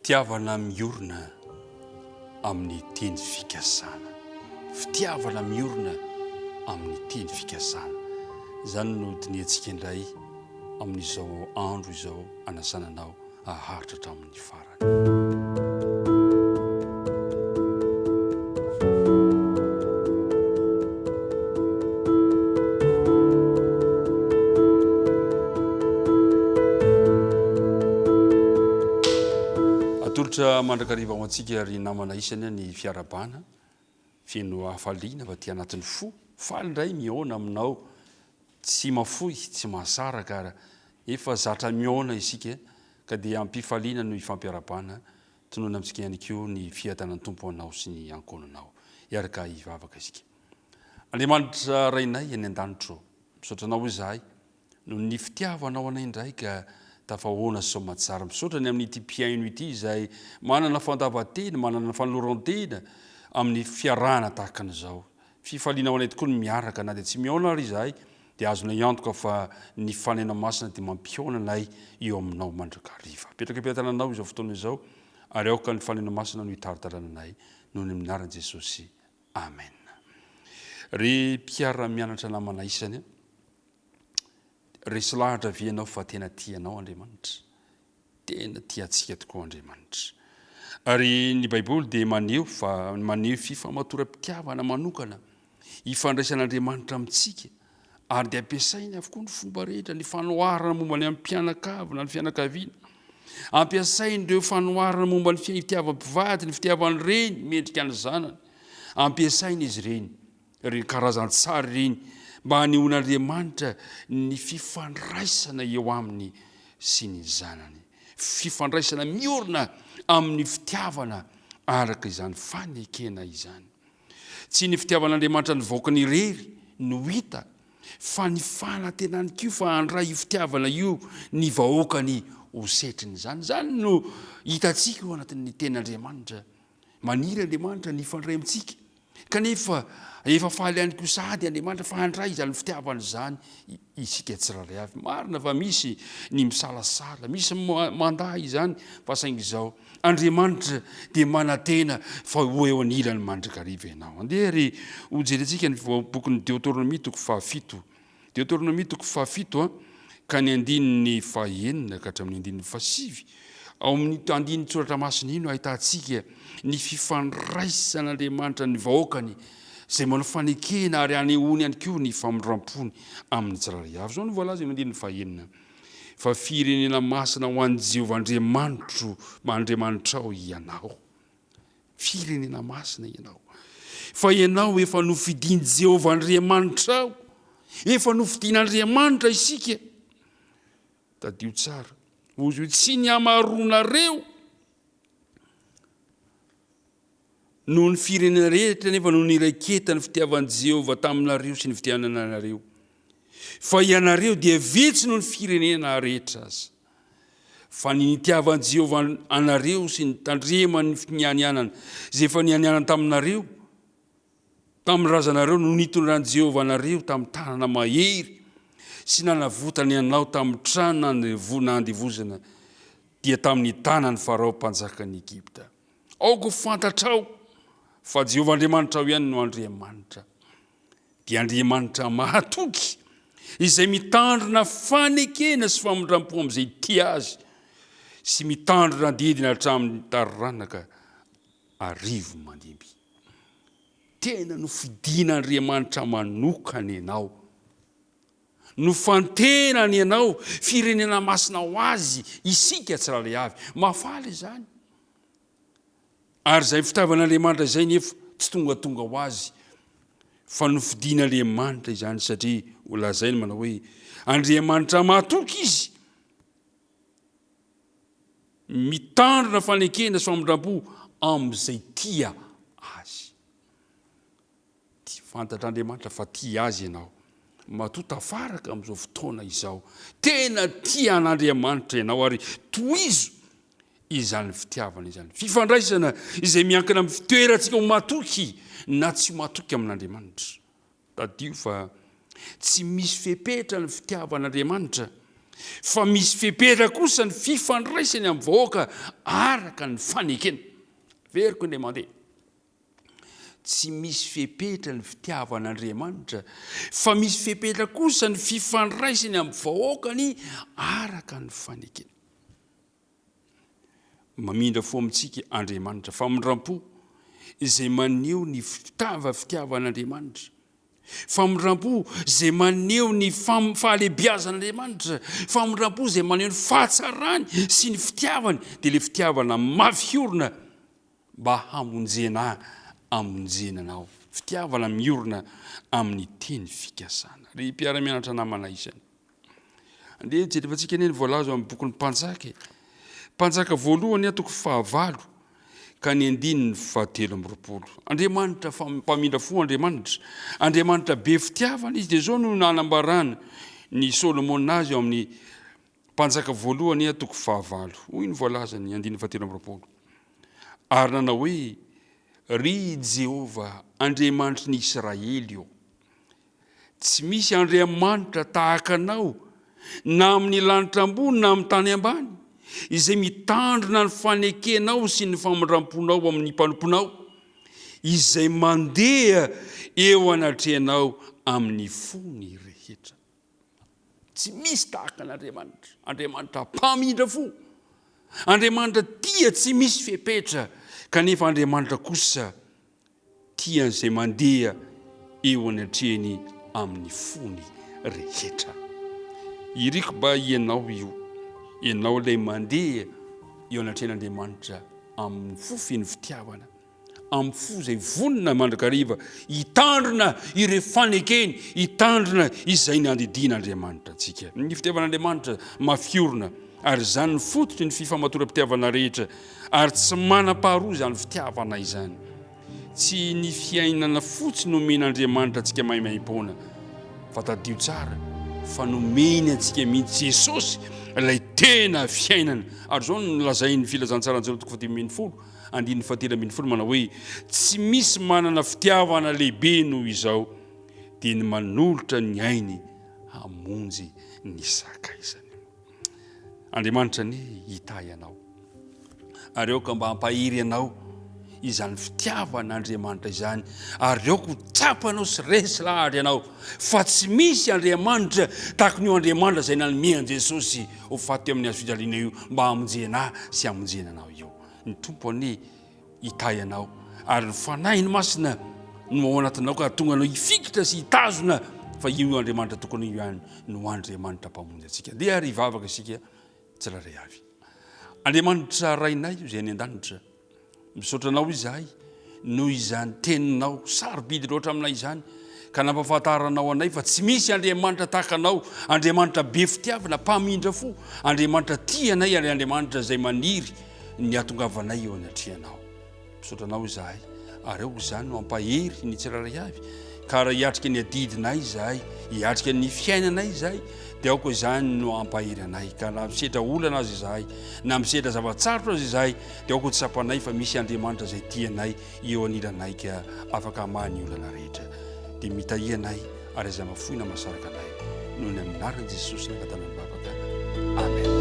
Fitiavana miorina amin'ny teny fikasana. Fitiavana miorina amin'ny teny fikasana. Izany no diniantsika indray amin'izao andro izao anasananao haharitra hatramin'ny farany. Atolotra mandrakariva ho antsika ary namana isany ny fiarabana feno hafaliana fa ty anatin'ny fo faly indray miona aminao tsy mafoy tsy mahasaraka efa zatra miona isika ka dia ampifaliana no ifampiarabana tonoina amintsika ihany koa ny fiadanan'ny tompo anao sy ny ankonanao iaraka hivavaka isika. Andriamanitra rainay any an-danitro misaotra anao izahay no ny fitiavanao anay indray ka tafahoana sao matsara misaotra ny amin'ity mpiaino ity izay manana fandavatena manana fanoloran-tena amin'ny fiarahana tahaka an'izao. Fifaliana ao anay tokoa ny miaraka na dia tsy miona ary izahay dia azonay antoka fa ny fanena masina dia mampiona anay eo aminao mandrakariva. Petraka ampitananao izao fotoana izao ary aoka ny fanena masina no hitaridarananay noho ny minaran'i Jesosy. Amen. Ry mpiara-mianatra namana isany resy lahatra vienao fa tena tianao Andriamanitra. Tena tiantsika tokoa Andriamanitra. Ary ny Baiboly dia maneho fa maneho fifamatoram-pitiavana manokana ifandraisan'Andriamanitra amintsika ary dia ampiasainy avokoa ny fomba rehetra ny fanoharana momba ny ampianakavina ny fianakaviana. Ampiasainy ireo fanoharana momba ny fitiavam-pivady ny fitiavan'ny reny mendrika ny zanany. Ampiasainy izy reny ry karazan-tsary reny mba hanehoan'Andriamanitra ny fifandraisana eo aminy sy ny zanany. Fifandraisana miorina amin'ny fitiavana araka izany fanekena izany. Tsy ny fitiavan'Andriamanitra ny voaka ny rery no hita fa ny fanantenany koa fa handray io fitiavana io ny vahoakany ho setriny izany. Zany no hitantsika eo anatin'ny ten'Andriamanitra. Maniry Andriamanitra ny fandray amintsika kanefa efa faly ihany koa sady Andriamanitra fa handray izany fitiavana izany isika tsirairay avy. Marina fa misy ny misalasala, misy mandahy izany fa saingy izao Andriamanitra dia manantena fa ho eo anilany mandrakariva ianao. Andeha ry ho jerentsika ny bokin'ny Deutéronomie toko 7. Deutéronomie toko 7 ka ny andininy 9 ka hatramin'ny andininy 7. Ao amin'ny andininy tsoratra masina ino ahitantsika ny fifandraisan'Andriamanitra ny vahoakany izay manao fanekena ary hanehoany ihany koa ny famindram-pony amin'ny tsirairay avy. Zao no voalaza amin'ny andininy 9. Fa firenena masina ho an'i Jehovah Andriamanitrao ianao. Firenena masina ianao. Fa ianao efa nofidian'i Jehovah Andriamanitrao. Efa nofidian'Andriamanitra isika. Tadio tsara. Ozy tsy ny hamaroanareo noho ny firenena rehetra nefa noho ny raiketa ny fitiavan'i Jehovah taminareo sy ny fitiavananareo. Fa ianareo dia vetsy noho ny firenena rehetra aza. Fa ny nitiavan'i Jehovah anareo sy ny tandremany ny anianana izay efa ny anianana taminareo tamin'ny razanareo no nitondran'i Jehovah anareo tamin'ny tanana mahery sy nanavotany ianao tamin'ny trano nandevozana dia tamin'ny tanan'ny Farao mpanjakan'i Egypta. Aoko fantatrao fa Jehovah Andriamanitra ihany no Andriamanitra. Dia Andriamanitra mahatoky izay mitandrina fanekena sy famindram-po amin'izay tia azy sy mitandrina andedina hatramin'ny taranaka arivo mandimby. Tena no fidian'Andriamanitra manokana ianao. No fantenany ianao firenena masina ho azy isika tsirairay avy. Mafaly izany. Ary izay fitiavan'Andriamanitra izay nefa tsy tonga ho azy fa no fidian'Andriamanitra izany satria lazainy manao hoe Andriamanitra mahatoky izy mitandrina fanekena sy famindram-po amin'izay tia azy. Fantatr'Andriamanitra fa tia azy ianao. Matoa tafaraka amin'izao fotoana izao. Tena tian'Andriamanitra ianao ary tohizo izany fitiavana izany. Fifandraisana izay miankina amin'ny fitoerantsika ho matoky na tsy matoky amin'Andriamanitra. Tadio fa tsy misy fepetra ny fitiavan'Andriamanitra fa misy fepetra kosa ny fifandraisany amin'ny vahoaka araka ny fanekena veriko indray mandeha tsy misy fepetra ny fitiavan'Andriamanitra fa misy fepetra kosa ny fifandraisany amin'ny vahoakany araka ny fanekena mamindra fo amintsika Andriamanitra famindram-po izay maneho ny fitiavan'Andriamanitra famindram-po izay maneho ny fahalebiazan'Andriamanitra famindram-po izay maneho ny fahatsarany sy ny fitiavany dia le fitiavana mafiorina mba hamonjena amonjenanao fitiavana miorina amin'ny teny fikasana ry mpiara-mianatra namana isany andeha jerevantsika eny voalaza amin'ny bokin'ny mpanjaka voalohany atoko 9 ka ny 7:20 Andriamanitra mpamindra fo Andriamanitra be fitiavana izy dia zao no nanambarana ny Solomona azy ao amin'ny mpanjaka voalohany atoko 9 hoy ny voalaza ny 7:20 ary nanao hoe ry Jehova Andriamanitry ny Israely io tsy misy Andriamanitra tahaka anao na amin'ny lanitra ambony na amin'ny tany ambany izay mitandrina ny fanekenao sy ny famindram-ponao amin'ny mpanomponao izay mandeha eo anatrehanao amin'ny fony rehetra tsy misy tahaka an'Andriamanitra Andriamanitra mpamindra fo Andriamanitra tia tsy misy fepetra kanefa Andriamanitra kosa tia izay mandeha eo anatrehany amin'ny fony rehetra iriko ba ianao ilay mandeha eo anatrehan'Andriamanitra amin'ny fofiny fitiavana amin'ny fo izay vonina mandrakariva hitandrina ireo fanekeny hitandrina izay nandidian'Andriamanitra antsika ny fitiavan'Andriamanitra mafiorina ary zany ny fototry ny fifamatoram-pitiavana rehetra ary tsy manam-paharoa izany fitiavana izany tsy ny fiainana fotsiny nomen'Andriamanitra antsika maimaimpona fa tadio tsara fa nomeny antsika mihitsy Jesosy ilay tena fiainana ary zao nolazain'ny filazantsara toko 10 manao hoe tsy misy manana fitiavana lehibe noho izao dia ny manolotra ny ainy hamonjy ny sakaizany Andriamanitra ny hita ianao ary eo ka mba hampahiry ianao izany fitiavan'Andriamanitra izany ary eo ko tsapanao sy resy lahatra ianao fa tsy misy Andriamanitra tahaka ny Andriamanitra izay nanome Jesosy ho faty amin'ny hazo fijaliana io mba hamonjena sy hamonjenanao io ny tompony hita ianao ary ny fanahy ny masina no ao anatinao ka tonga anao hifikitra sy hitazona fa io Andriamanitra tokony io ihany no Andriamanitra mpamonjy antsika dia ary hivavaka isika tsiraray avy Andriamanitra rainay izay any an-danitra misaotra anao izahay noho izany teninao sarobidy loatra aminay izany ka nampahafantaranao anay fa tsy misy Andriamanitra tahaka anao Andriamanitra be fitiavana mpamindra fo Andriamanitra tia anay ary Andriamanitra izay maniry ny atongavanay eo anatrehanao misaotra anao izahay ary eo izany no ampahery ny tsiraray avy ka raha hiatrika ny adidinay izahay hiatrika ny fiainanay izahay dia aoko izany no ampahery anay ka na misedra olana azy izahay na misedra zavatsarotra azy izahay dia aoko tsapanay fa misy Andriamanitra izay tianay eo aniranay ka afaka hamahany olana rehetra dia mitahianay ary izay mafoina masaraka anay noho ny amin'ny anaran'i Jesosy nangatana ny bavaka amen